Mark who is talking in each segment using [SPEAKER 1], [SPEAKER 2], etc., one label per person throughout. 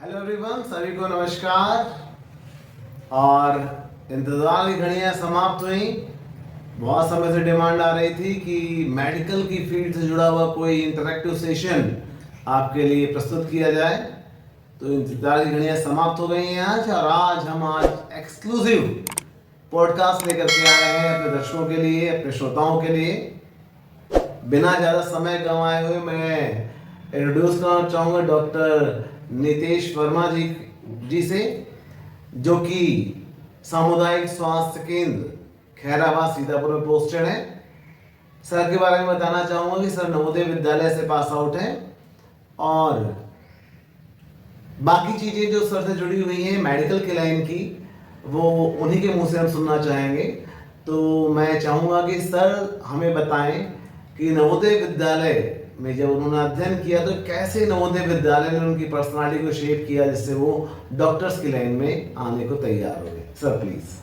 [SPEAKER 1] Hello everyone, सभी को नमस्कार। और इंतज़ार की घड़ियां समाप्त हुई। बहुत समय से डिमांड आ रही थी कि मेडिकल की फील्ड से जुड़ा हुआ कोई इंटरैक्टिव सेशन आपके लिए प्रस्तुत किया जाए। तो इंतज़ार की घड़ियां समाप्त हो गई हैं आज हम एक्सक्लूसिव पॉडकास्ट लेकर के आए हैं अपने दर्शकों के लिए, अपने श्रोताओं के लिए। बिना ज़्यादा समय गंवाए हुए मैं इंट्रोड्यूस करना चाहूँगा डॉक्टर नितेश वर्मा जी से, जो कि सामुदायिक स्वास्थ्य केंद्र खैराबाद सीतापुर में पोस्टेड है। सर के बारे में बताना चाहूँगा कि सर नवोदय विद्यालय से पास आउट हैं और बाकी चीज़ें जो सर से जुड़ी हुई हैं मेडिकल के लाइन की, वो उन्हीं के मुंह से हम सुनना चाहेंगे। तो मैं चाहूँगा कि सर हमें बताएं कि नवोदय विद्यालय में जब उन्होंने अध्ययन किया तो कैसे नवोदय विद्यालय ने उनकी पर्सनालिटी को शेप किया जिससे वो डॉक्टर्स की लाइन में आने को तैयार हो गए। Sir please.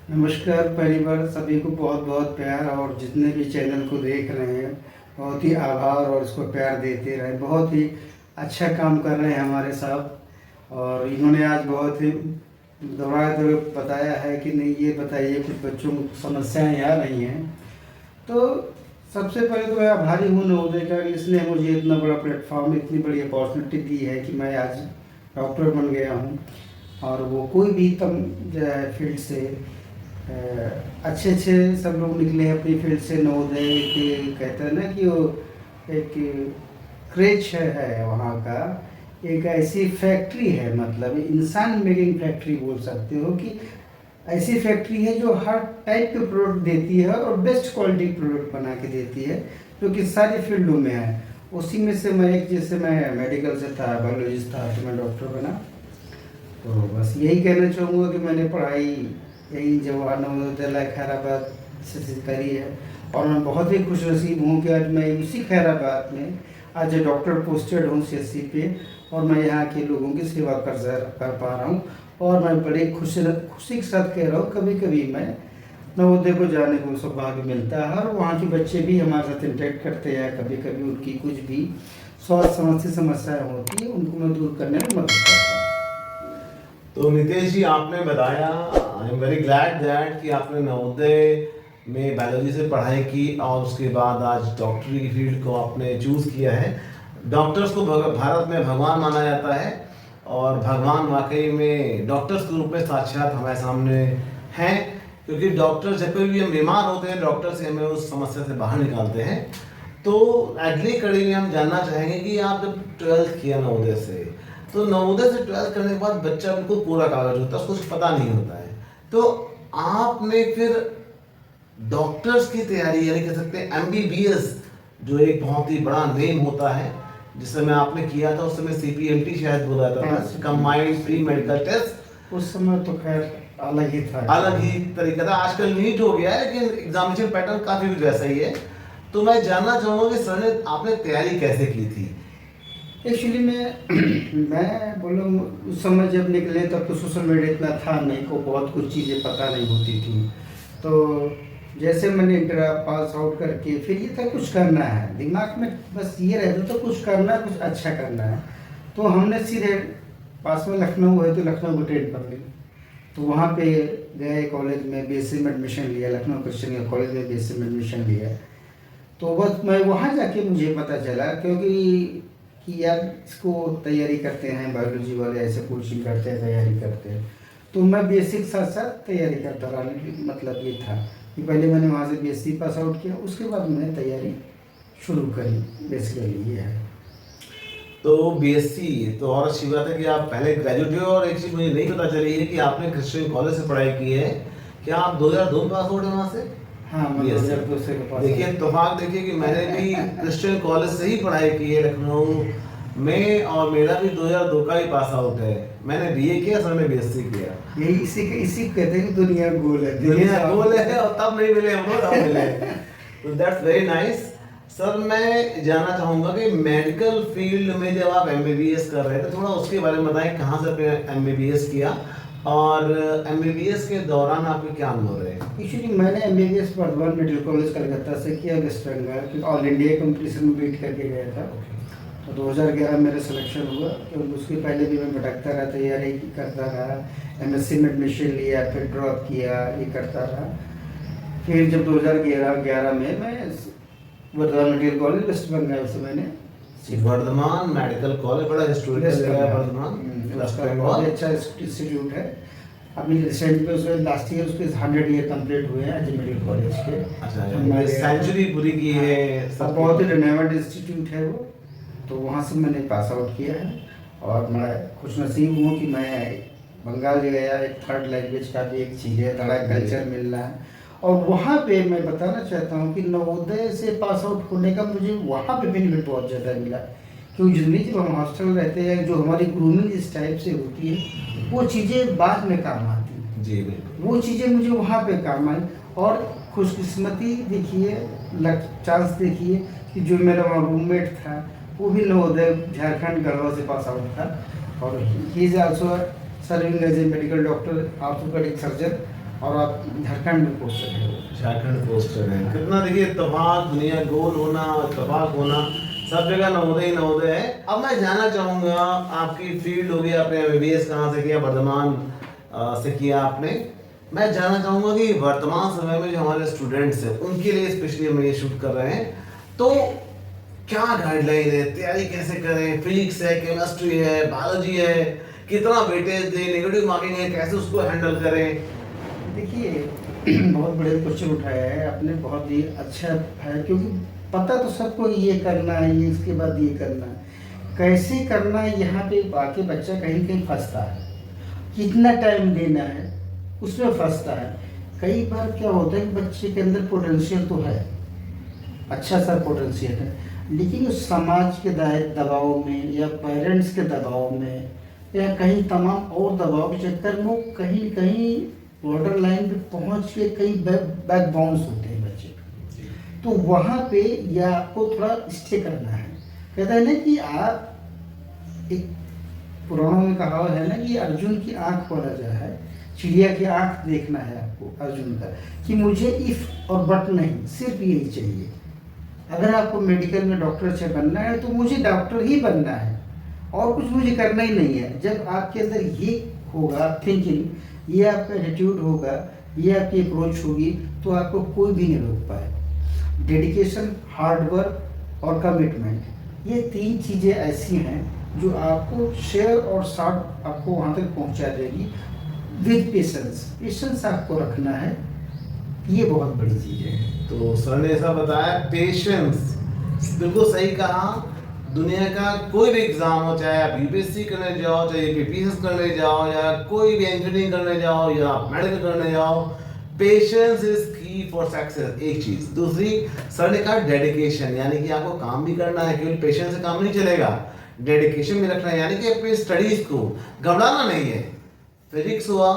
[SPEAKER 2] नमस्कार। पहली बार सभी को बहुत बहुत प्यार, और जितने भी चैनल को देख रहे हैं बहुत ही आभार और इसको प्यार देते रहे। बहुत ही अच्छा काम कर रहे हैं हमारे साहब, और इन्होंने आज बहुत ही दोहराए बताया है कि नहीं ये बताइए कुछ बच्चों को समस्याएं आ रही हैं। तो सबसे पहले तो मैं आभारी हूँ नवोदय का, इसने मुझे इतना बड़ा प्लेटफॉर्म, इतनी बड़ी अपॉर्चुनिटी दी है कि मैं आज डॉक्टर बन गया हूँ। और वो कोई भी तम जो है फील्ड से अच्छे सब लोग निकले हैं अपनी फील्ड से। नवोदय के कहते हैं ना कि वो एक क्रेच है वहाँ का, एक ऐसी फैक्ट्री है, मतलब इंसान मेकिंग फैक्ट्री बोल सकते हो कि ऐसी फैक्ट्री है जो हर टाइप के प्रोडक्ट देती है और बेस्ट क्वालिटी प्रोडक्ट बना के देती है, जो कि सारी फील्डों में है। उसी में से मैं एक, जैसे मैं मेडिकल से था, बायोलॉजिस्ट था, तो मैं डॉक्टर बना। तो बस यही कहना चाहूँगा कि मैंने पढ़ाई यही जवाहर नवोदय विद्यालय खैराबाद से करी है, और मैं बहुत ही खुश नसीब हूँ कि आज मैं उसी खैराबाद में आज डॉक्टर पोस्टेड हूँ CSC पे, और मैं यहाँ के लोगों की सेवा कर पा रहा हूँ। और मैं बड़े खुशी के साथ कह रहा हूँ, कभी कभी मैं नवोदय को जाने को सौभाग्य मिलता है, और वहाँ के बच्चे भी हमारे साथ इंटरेक्ट करते हैं। कभी कभी उनकी कुछ भी स्वास्थ्य संबंधी समस्याएं होती है, उनको मैं दूर करने में मदद करता हूँ।
[SPEAKER 1] तो नितेश जी, आपने बताया, I am very glad that कि आपने नवोदय में बायोलॉजी से पढ़ाई की और उसके बाद आज डॉक्टरी की फील्ड को आपने चूज़ किया है। डॉक्टर्स को भारत में भगवान माना जाता है, और भगवान वाकई में डॉक्टर्स के रूप में साक्षात हमारे सामने हैं, क्योंकि डॉक्टर जब भी हम बीमार होते हैं डॉक्टर से हमें उस समस्या से बाहर निकालते हैं। तो अगली कड़ी में हम जानना चाहेंगे कि आप जब 12th किया नवोदय से, तो नवोदय से 12th करने के बाद बच्चा बिल्कुल पूरा कागज होता है, उसको कुछ पता नहीं होता है। तो आपने फिर डॉक्टर्स की तैयारी, यानी कह सकते हैं MBBS, जो एक बहुत ही बड़ा नेम होता है, जिस समय आपने किया था उस समय CPMT शायद बोला था, कंबाइंड प्री मेडिकल टेस्ट।
[SPEAKER 2] उस समय तो खैर अलग ही था,
[SPEAKER 1] अलग ही तरीका था। आजकल नीट हो गया है, लेकिन एग्जामिनेशन पैटर्न काफी कुछ वैसा ही है। तो मैं जानना चाहूँगा कि सर ने आपने तैयारी कैसे की थी?
[SPEAKER 2] एक्चुअली मैं बोलूँ उस समय जब निकले तब तो सोशल मीडिया इतना था नहीं, को बहुत कुछ चीज़ें पता नहीं होती थी। तो जैसे मैंने इंटर पास आउट करके फिर ये था कुछ करना है, दिमाग में बस ये रहता था कुछ करना है, कुछ अच्छा करना है। तो हमने सीधे पास में लखनऊ है तो लखनऊ को ट्रेन पकड़ी, तो वहाँ पे गए कॉलेज में BSc में एडमिशन लिया, लखनऊ क्रिश्चियन कॉलेज में BSc में एडमिशन लिया। तो बस मैं वहाँ जाके मुझे पता चला, क्योंकि कि यार इसको तैयारी करते हैं बायोलॉजी वाले, ऐसे कोचिंग करते हैं, तैयारी करते हैं। तो मैं BSc के साथ साथ तैयारी करता रहा। मतलब ये था कि पहले मैंने वहाँ से BSc पास आउट किया, उसके बाद मैंने तैयारी शुरू करी, बेसिकली ये है।
[SPEAKER 1] तो BSc तो और अच्छी बात है कि आप पहले ग्रेजुएट हुए। और एक चीज़ मुझे नहीं पता चली है कि आपने क्रिश्चियन कॉलेज से पढ़ाई की है। क्या आप 2002 पास आउट हैं वहाँ से?
[SPEAKER 2] हाँ, मैं 2002 से पास।
[SPEAKER 1] देखिए इत्तेफाक, देखिए कि मैंने भी क्रिश्चियन कॉलेज से ही पढ़ाई की है लखनऊ में, और मेरा भी 2002 का ही पास आउट है। मैंने BA किया, सर ने BSc किया।
[SPEAKER 2] यही इसी कहते हैं कि दुनिया गोल है,
[SPEAKER 1] दुनिया गोल है, और तब नहीं मिले हम लोग, अब मिले। तो दैट्स वेरी नाइस। सर मैं जानना चाहूँगा कि मेडिकल फील्ड में जब आप MBBS कर रहे थे, थोड़ा उसके बारे में बताएं, कहाँ से आपने MBBS किया और MBBS के दौरान आपके क्या अनुभव रहे?
[SPEAKER 2] एक्चुअली मैंने MBBS Bardhaman Medical College Calcutta से किया, West Bengal all India competition में बीट करके गया था। तो 2011 मेरा सिलेक्शन हुआ। तो उसके पहले भी मैं भटकता रहा, तैयारी करता रहा, एमएससी में एडमिशन लिया, फिर ड्रॉप किया, ये करता रहा। फिर जब 2011 में मैं Vardhaman Medical College West Bengal से मैंने
[SPEAKER 1] वर्धमान मेडिकल कॉलेज बड़ा हिस्टोरिकल जगह है वर्धमान, वेस्ट
[SPEAKER 2] उसका
[SPEAKER 1] बंगाल।
[SPEAKER 2] बहुत अच्छा इंस्टीट्यूट है। अभी रिसेंट में उसमें लास्ट ईयर उसके 100 ईयर कंप्लीट हुए हैं एज मेडिकल कॉलेज के।
[SPEAKER 1] अच्छा,
[SPEAKER 2] हमारे
[SPEAKER 1] सेंचुरी पूरी की है
[SPEAKER 2] सब, बहुत ही रिनोवेड इंस्टीट्यूट है वो। तो वहाँ से मैंने पास आउट किया है और मैं खुश नसीब हूँ कि मैं बंगाल गया। एक थर्ड लैंग्वेज का भी एक चीज़ है, थोड़ा कल्चर मिल रहा है। और वहाँ पे मैं बताना चाहता हूँ कि नवोदय से पास आउट होने का मुझे वहाँ पे बेनिफिट बहुत ज़्यादा मिला। क्योंकि जनरली जब हम हॉस्टल रहते हैं, जो हमारी ग्रूमिंग इस टाइप से होती है, वो चीज़ें बाद में काम आती हैं।
[SPEAKER 1] जी बिल्कुल।
[SPEAKER 2] वो चीज़ें मुझे वहाँ पे काम आई। और खुशकिस्मती देखिए, लक चांस देखिए कि जो मेरा वहाँ रूममेट था वो भी नवोदय झारखंड गढ़वा से पास आउट था। और he is also serving as a medical doctor, orthopaedic surgeon, और आप झारखंड में पोस्टेड है वो।
[SPEAKER 1] झारखंड पोस्टर है। कितना देखिए इत्तेफाक, दुनिया गोल होना, इत्तेफाक होना, सब जगह नवोदय ही नवोदय है। अब मैं जानना चाहूँगा, आपकी फील्ड होगी, आपने एमबीबीएस कहाँ से किया? वर्धमान से किया आपने। मैं जानना चाहूँगा कि वर्तमान समय में जो हमारे स्टूडेंट्स हैं उनके लिए स्पेशली हम ये शूट कर रहे हैं, तो क्या गाइडलाइन है, तैयारी कैसे करें? फिजिक्स है, केमिस्ट्री है, बायोलॉजी है, कितना वेटेज दें, नेगेटिव मार्किंग है, कैसे उसको हैंडल करें?
[SPEAKER 2] देखिए, बहुत बड़े क्वेश्चन उठाया है आपने, बहुत ही अच्छा है। क्योंकि पता तो सबको ये करना है, ये इसके बाद ये करना है, कैसे करना है, यहाँ पे बाकी बच्चा कहीं कहीं फंसता है। कितना टाइम देना है उसमें फंसता है। कई बार क्या होता है कि बच्चे के अंदर पोटेंशियल तो है, अच्छा सा पोटेंशियल है, लेकिन उस समाज के दबाव में या पेरेंट्स के दबाव में या कहीं तमाम और दबाव के चक्कर में वो कहीं कहीं बॉर्डर लाइन पे पहुंच के कहीं बैक बाउंस होते हैं बच्चे। तो वहाँ पे या आपको थोड़ा स्टे करना है। कहता है ना कि आप, एक पुराणों में कहावत है ना कि अर्जुन की आंख वाला जो है, चिड़िया की आंख देखना है आपको अर्जुन का, कि मुझे इफ और बट नहीं, सिर्फ यही चाहिए। अगर आपको मेडिकल में डॉक्टर से बनना है तो मुझे डॉक्टर ही बनना है और कुछ मुझे करना ही नहीं है। जब आपके अंदर ये होगा थिंकिंग, ये आपका एटीट्यूड होगा, ये आपकी अप्रोच होगी, तो आपको कोई भी नहीं रोक पाए। डेडिकेशन, हार्ड वर्क और कमिटमेंट, ये तीन चीज़ें ऐसी हैं जो आपको शेयर और शॉर्ट आपको वहाँ तक पहुँचा देगी। विद पेशेंस, पेशेंस आपको रखना है, ये बहुत बड़ी चीज़ है।
[SPEAKER 1] तो सर ने ऐसा बताया, पेशेंस, बिल्कुल सही कहा। दुनिया का कोई भी एग्जाम हो, चाहे आप यूपीएससी करने जाओ, चाहे यूपीपीएस करने जाओ, या कोई भी इंजीनियरिंग करने जाओ, या आप मेडिकल करने जाओ, पेशेंस इज की फॉर सक्सेस। एक चीज। दूसरी, सर ने कहा डेडिकेशन, यानी कि आपको काम भी करना है, केवल पेशेंस से काम नहीं चलेगा, डेडिकेशन भी रखना है, यानी कि अपनी स्टडीज को घबराना नहीं है। फिजिक्स हुआ,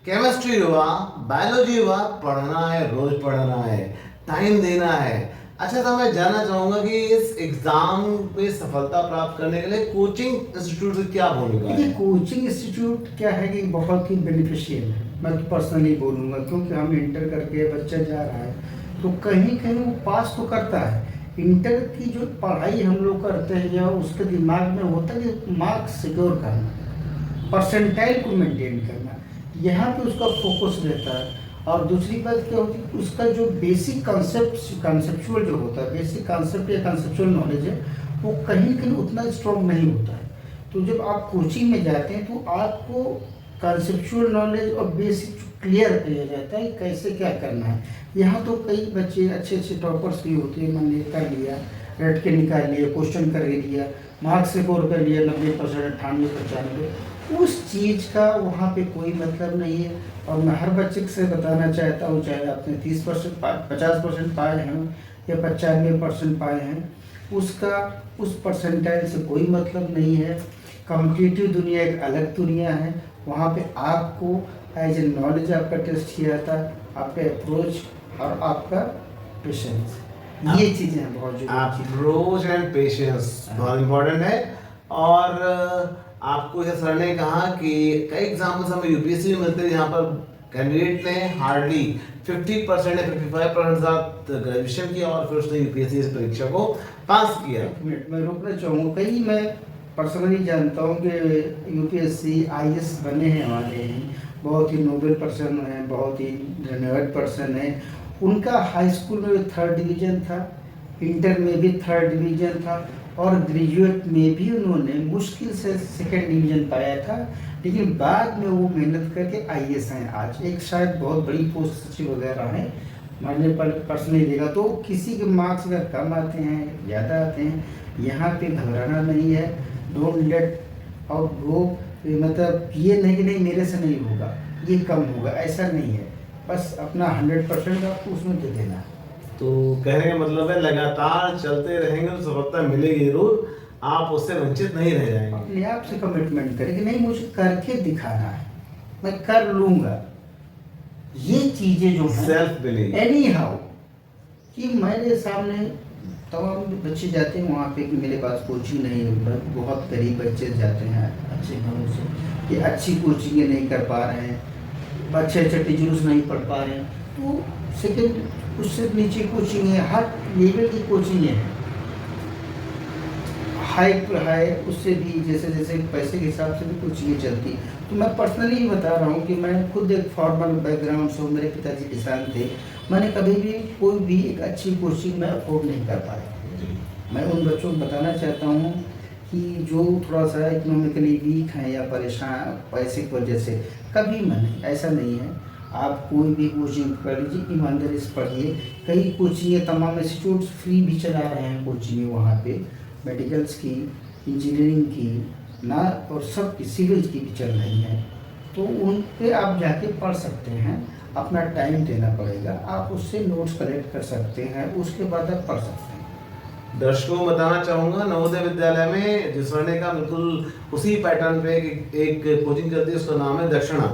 [SPEAKER 1] केमिस्ट्री हुआ, बायोलॉजी हुआ, पढ़ना है, रोज पढ़ना है, टाइम देना है। अच्छा, तो मैं जानना चाहूंगा कि इस एग्जाम में सफलता प्राप्त करने के लिए कोचिंग इंस्टीट्यूट की क्या भूमिका है?
[SPEAKER 2] देखिए, कोचिंग इंस्टीट्यूट क्या है कि बहुत ही बेनिफिशियल है। मैं तो पर्सनली बोलूँगा, क्योंकि हम इंटर करके बच्चा जा रहा है तो कहीं कहीं वो पास तो करता है। इंटर की जो पढ़ाई हम लोग करते हैं, या उसके दिमाग में होता है कि मार्क्स सिक्योर करना, परसेंटाइल को मेंटेन करना, यहाँ पे उसका फोकस रहता है। और दूसरी बात क्या होती है, उसका जो बेसिक कंसेप्चुअल जो होता है, बेसिक कंसेप्ट या कंसेप्चुअल नॉलेज है, वो कहीं कहीं उतना स्ट्रॉन्ग नहीं होता है। तो जब आप कोचिंग में जाते हैं तो आपको कंसेप्चुअल नॉलेज और बेसिक क्लियर किया जाता है कैसे क्या करना है। यहाँ तो कई बच्चे अच्छे अच्छे टॉपर्स भी होते हैं, मैंने कर लिया, रट के निकाल लिया, क्वेश्चन कर लिया, मार्क्स स्कोर कर लिया 90%, 98, 95, उस चीज़ का वहाँ पे कोई मतलब नहीं है। और मैं हर बच्चे से बताना चाहता हूँ, चाहे आपने 30% 50% पाए हैं या 95% पाए हैं, उसका उस परसेंटाइल से कोई मतलब नहीं है। कॉम्पिटिटिव दुनिया एक अलग दुनिया है, वहाँ पे आपको एज ए नॉलेज आपका टेस्ट किया जाता है, आपका अप्रोच और आपका पेशेंस, ये चीज़ें हैं बहुत जरूरी।
[SPEAKER 1] अप्रोच एंड पेशेंस बहुत इंपॉर्टेंट है। और आपको जैसे सर ने कहा कि कई एग्जाम्पल्स हमें यूपीएससी में मिलते हैं जहाँ पर कैंडिडेट ने हार्डली 50% या 55% साथ ग्रेजुएशन किया और फिर उसने यूपीएससी परीक्षा को पास किया।
[SPEAKER 2] एक मिनट मैं रोकना चाहूँगा, कई मैं पर्सनली जानता हूँ कि यूपीएससी आईएएस बने हैं हमारे हैं, बहुत ही नोबल पर्सन हैं, बहुत ही रेनोवेट पर्सन है। उनका हाई स्कूल में भी 3rd डिवीज़न था, इंटर में भी 3rd डिवीज़न था, और ग्रेजुएट में भी उन्होंने मुश्किल से 2nd डिवीज़न पाया था। लेकिन बाद में वो मेहनत करके आईएएस हैं। आज एक शायद बहुत बड़ी पोस्ट सचिव वगैरह हैं। मैंने पर्सनली देखा, तो किसी के मार्क्स अगर कम आते हैं, ज़्यादा आते हैं, यहाँ पे घबराना नहीं है। डोंट लेट आउट गो, मतलब ये नहीं कि नहीं मेरे से नहीं होगा, ये कम होगा, ऐसा नहीं है। बस अपना 100% आपको उसमें दे देना है।
[SPEAKER 1] तो कहने का मतलब है लगातार चलते रहेंगे तो सफलता मिलेगी जरूर, आप उससे वंचित नहीं रह जाएंगे।
[SPEAKER 2] अपने आप से कमिटमेंट करें कि नहीं मुझे करके दिखाना है, मैं कर लूँगा। ये चीज़ें जो हैं
[SPEAKER 1] सेल्फ बिलीव,
[SPEAKER 2] एनी हाउ, कि मेरे सामने तमाम बच्चे जाते हैं वहाँ पे कि मेरे पास कोचिंग नहीं है, बहुत गरीब बच्चे जाते हैं अच्छे घरों से, कि अच्छी कोचिंगें नहीं कर पा रहे हैं, अच्छे अच्छे टीचर्स नहीं पढ़ पा रहे हैं, तो सेकेंड उससे नीचे कोचिंग है, हर लेवल की कोचिंग है, हाई उससे भी जैसे जैसे पैसे के हिसाब से भी कोचिंगें चलती। तो मैं पर्सनली बता रहा हूँ कि मैं खुद एक फॉर्मल बैकग्राउंड से, मेरे पिताजी किसान थे, मैंने कभी भी कोई भी एक अच्छी कोचिंग में अफोर्ड नहीं कर पाया। मैं उन बच्चों को बताना चाहता हूँ कि जो थोड़ा सा इकोनॉमिकली वीक हैं या परेशान पैसे की वजह से, कभी मन ऐसा नहीं है, आप कोई भी कोचिंग कर लीजिए, ईमानदारी से पढ़िए। कई कोचिंगें, तमाम इंस्टीट्यूट्स फ्री भी चला रहे हैं कोचिंगें वहाँ पे, मेडिकल्स की, इंजीनियरिंग की ना, और सब की, सिविल्स की भी चल रही हैं। तो उन पे आप जाके पढ़ सकते हैं, अपना टाइम देना पड़ेगा, आप उससे नोट्स कलेक्ट कर सकते हैं, उसके बाद आप पढ़ सकते हैं।
[SPEAKER 1] दर्शकों को बताना चाहूँगा, नवोदय विद्यालय में जिसवरने का बिल्कुल उसी पैटर्न पे एक कोचिंग चलती है, उसका नाम है दक्षिणा।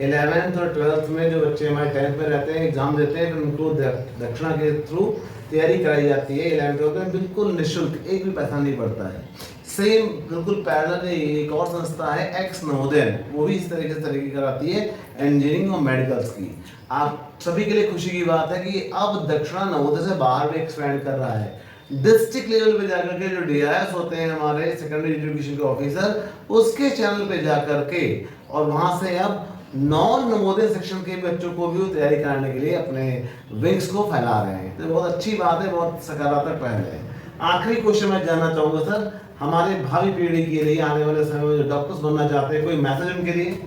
[SPEAKER 1] 11th और 12th में जो बच्चे हमारे 10th में रहते हैं, एग्जाम देते हैं, फिर उनको दक्षिणा के थ्रू तैयारी कराई जाती है। 11th में बिल्कुल निःशुल्क, एक भी पैसा नहीं पड़ता है। सेम बिल्कुल पैरेलल एक और संस्था है एक्स नवोदय, वो भी इस तरीके की कराती है इंजीनियरिंग और मेडिकल्स की। आप सभी के लिए खुशी की बात है कि अब दक्षिणा नवोदय से बाहर भी एक्सपेंड कर रहा है। डिस्ट्रिक्ट लेवल पे जाकर के जो DIS होते हैं हमारे सेकेंडरी एजुकेशन के ऑफिसर, उसके चैनल पे जाकर के, और वहां से अब नॉन नवोदय सेक्शन के बच्चों को भी तैयारी कराने के लिए अपने विंग्स को फैला रहे हैं। तो बहुत अच्छी बात है, बहुत सकारात्मक पहल है। आखिरी क्वेश्चन मैं जानना चाहूंगा सर, हमारे भावी पीढ़ी के लिए, आने वाले समय में जो डॉक्टर्स बनना चाहते हैं, कोई मैसेज उनके लिए?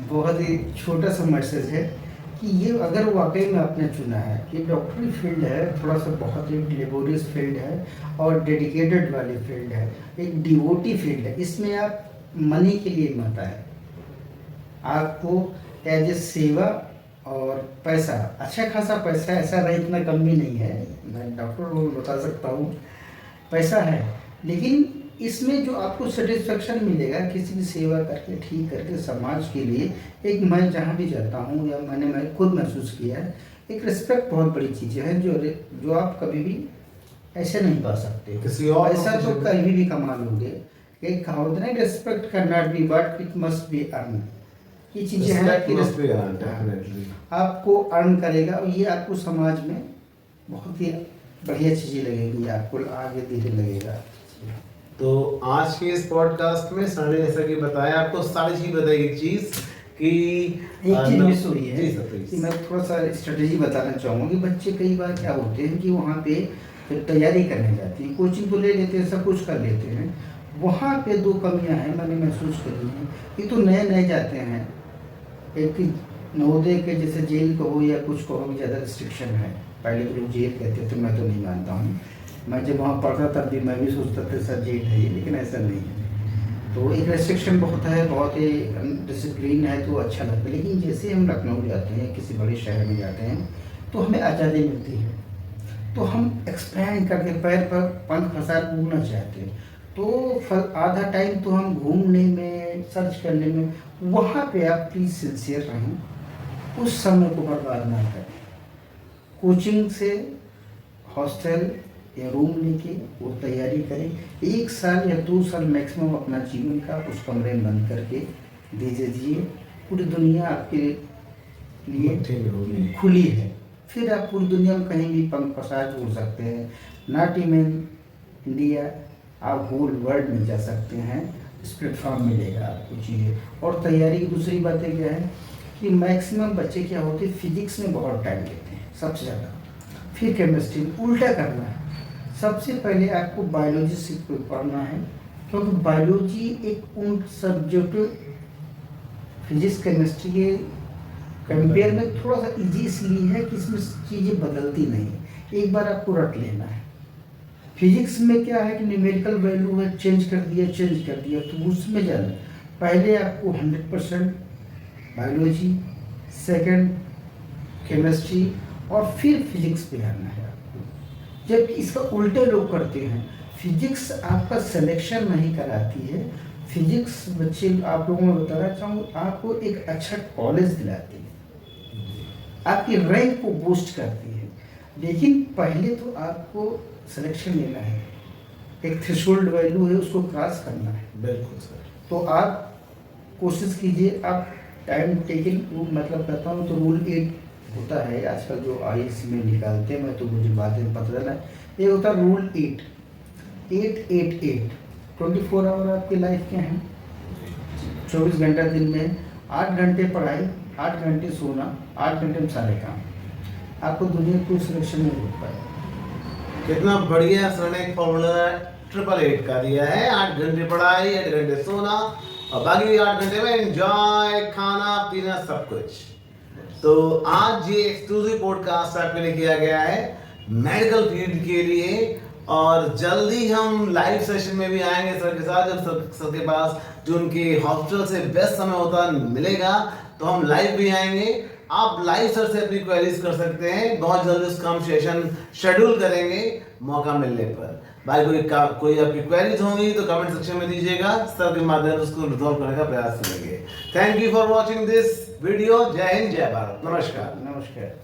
[SPEAKER 2] बहुत ही छोटा सा मैसेज है कि ये अगर वाकई में आपने चुना है कि डॉक्टरी फील्ड है, थोड़ा सा बहुत ही लेबोरियस फील्ड है और डेडिकेटेड वाली फील्ड है, एक डिवोटी फील्ड है, इसमें आप मनी के लिए मत आए। आपको एज ए सेवा और पैसा, अच्छा खासा पैसा, ऐसा नहीं, इतना कम भी नहीं है, मैं डॉक्टर को बता सकता हूँ, पैसा है, लेकिन इसमें जो आपको सेटिस्फेक्शन मिलेगा किसी की सेवा करके, ठीक करके, समाज के लिए, एक मैं जहाँ भी जाता हूँ या मैं खुद महसूस किया है, एक रिस्पेक्ट बहुत बड़ी चीज़ है जो आप कभी भी ऐसे नहीं पा सकते।
[SPEAKER 1] किसी और
[SPEAKER 2] पैसा तो कभी भी कमा लोगे, एक कहावत नहीं, respect can not be but it must be earn. ये चीज़ें हैं कि आपको अर्न करेगा, और ये आपको समाज में बहुत ही बढ़िया चीज़ें लगेगी, आपको आगे धीरे लगेगा।
[SPEAKER 1] तो आज के इस पॉडकास्ट में सर ने जैसा कि बताया, आपको सारी चीज बताई, एक चीज कि
[SPEAKER 2] एक चीज मिस हुई है
[SPEAKER 1] जी सर,
[SPEAKER 2] कि मैं थोड़ा सा स्ट्रेटेजी बताना चाहूँगा कि बच्चे कई बार क्या होते हैं कि वहाँ पे तैयारी करने जाते हैं, कोचिंग तो ले लेते हैं, सब कुछ कर लेते हैं, वहाँ पे दो कमियाँ हैं मैंने महसूस करी हैं। एक तो नए जाते हैं, एक नवोदय के जैसे जेल कहो या कुछ कहो, ज़्यादा रिस्ट्रिक्शन है, पहले तो लोग जेल कहते थे, मैं तो नहीं मानता हूँ, मैं जब वहाँ पढ़ता तब भी मैं भी सोचता था सर जेल है ये, लेकिन ऐसा नहीं है। तो एक रेस्ट्रिक्शन बहुत है, बहुत ही डिसिप्लिन है, तो अच्छा लगता है। लेकिन जैसे हम लखनऊ जाते हैं, किसी बड़े शहर में जाते हैं, तो हमें आज़ादी मिलती है, तो हम एक्सपैंड करके पैर पर पंख फंसा घूमना चाहते हैं, तो आधा टाइम तो हम घूमने में, सर्च करने में, वहाँ पे आप प्लीज़ सिंसियर रहें, उस समय को बर्बाद ना करें। कोचिंग से हॉस्टल या रूम लेके वो तैयारी करें, 1 साल या 2 साल मैक्सिमम अपना जीवन का उस कमरे में बंद करके दे दीजिए, पूरी दुनिया आपके लिए खुली है, फिर आप पूरी दुनिया में कहीं भी पंख पसार उड़ सकते हैं। नॉट इवन इंडिया, आप होल वर्ल्ड में जा सकते हैं। इस प्लेटफॉर्म मिलेगा आपको चीज़ें। और तैयारी की दूसरी बातें क्या है कि मैक्सिमम बच्चे क्या होते हैं, फिजिक्स में बहुत टाइम लेते हैं सबसे ज़्यादा, फिर केमिस्ट्री में। उल्टा करना है, सबसे पहले आपको बायोलॉजी से पढ़ना है, क्योंकि बायोलॉजी एक उन सब्जेक्ट फिजिक्स केमिस्ट्री के कंपेयर में थोड़ा सा इजी इसलिए है कि इसमें चीज़ें बदलती नहीं, एक बार आपको रट लेना है। फिजिक्स में क्या है कि न्यूमेरिकल वैल्यू है, चेंज कर दिया, तो उसमें जाना पहले आपको 100% बायोलॉजी, सेकंड केमिस्ट्री और फिर फिजिक्स पे आना है आपको। जबकि इसका उल्टे लोग करते हैं, फिजिक्स आपका सिलेक्शन नहीं कराती है। फिजिक्स बच्चे, आप लोगों को बताना चाहूँगा, आपको एक अच्छा कॉलेज दिलाती है, आपकी रैंक को बूस्ट करती है। लेकिन पहले तो आपको सिलेक्शन लेना है, एक थ्रेशोल्ड वैल्यू है, उसको क्रॉस करना है।
[SPEAKER 1] बिल्कुल सर।
[SPEAKER 2] तो आप कोशिश कीजिए, आप टाइम टेकिंग, मतलब कहता हूँ तो रूल 8 होता है आजकल जो IAS में निकालते हैं, मैं तो मुझे बाद में पता चला, ये होता है रूल 8, 8 24 आवर आपकी लाइफ के हैं, 24 घंटा दिन में, 8 घंटे पढ़ाई, 8 घंटे सोना, 8 घंटे में सारे काम। आपको दुनिया कोई सिलेक्शन नहीं हो पाएगा।
[SPEAKER 1] कितना बढ़िया सर ने एक फॉर्मूला 888 का दिया है। 8 घंटे पढ़ाई, 8 घंटे सोना और बाकी 8 घंटे में एंजॉय, खाना पीना सब कुछ। तो आज ये एक्सक्लूसिव पॉडकास्ट आपके लिए किया गया है मेडिकल फील्ड के लिए, और जल्दी हम लाइव सेशन में भी आएंगे सर के साथ। जब सर के पास जो उनके हॉस्पिटल से बेस्ट समय होता मिलेगा तो हम लाइव भी आएंगे। आप लाइव सर से अपनी क्वेरीज कर सकते हैं, बहुत जल्दी उसका हम सेशन शेड्यूल करेंगे मौका मिलने पर। भाई कोई आपकी क्वेरीज होंगी तो कमेंट सेक्शन में दीजिएगा, सर के माध्यम से उसको रिजॉल्व करने का प्रयास करेंगे। Thank you for watching this video. जय हिंद, जय भारत, नमस्कार।
[SPEAKER 2] नमस्कार।